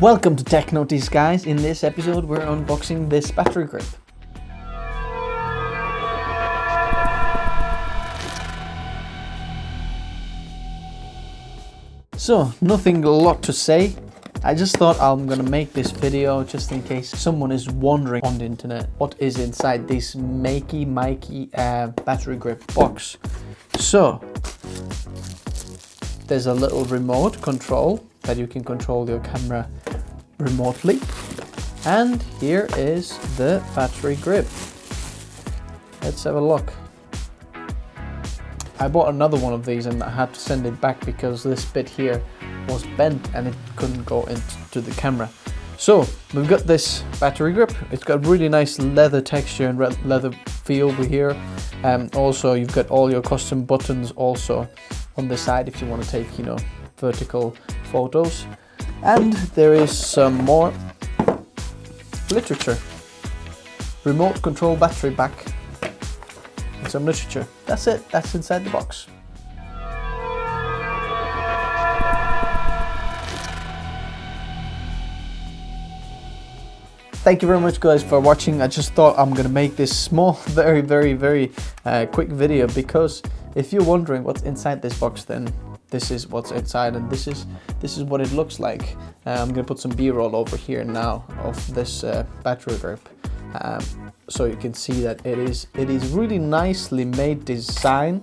Welcome to Tech Notice, guys. In this episode we're unboxing this battery grip. So nothing a lot to say. I just thought I'm gonna make this video just in case someone is wondering on the internet what is inside this Meike battery grip box. So there's a little remote control that you can control your camera remotely, and here is the battery grip. Let's have a look. I bought another one of these and I had to send it back because this bit here was bent and it couldn't go into the camera. So we've got this battery grip. It's got really nice leather texture and leather feel over here. Also you've got all your custom buttons also on the side if you want to take, vertical photos. And there is some more literature. Remote control battery pack. And some literature. That's it. That's inside the box. Thank you very much, guys, for watching. I just thought I'm gonna make this small, very quick video, because if you're wondering what's inside this box, then this is what's inside, and this is what it looks like. I'm gonna put some B-roll over here now of this battery grip, so you can see that it is really nicely made design.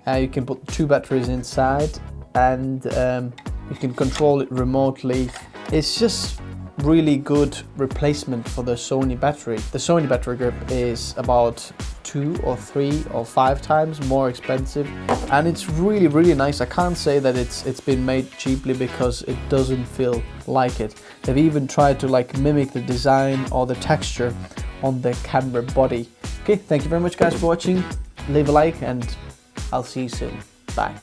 You can put 2 batteries inside, and you can control it remotely. It's just really good replacement for the Sony battery. The Sony battery grip is about 2 or 3 or 5 times more expensive, and it's really nice. I can't say that it's been made cheaply because it doesn't feel like it. They've even tried to mimic the design or the texture on the camera body. Okay, thank you very much, guys, for watching. Leave a like and I'll see you soon. Bye.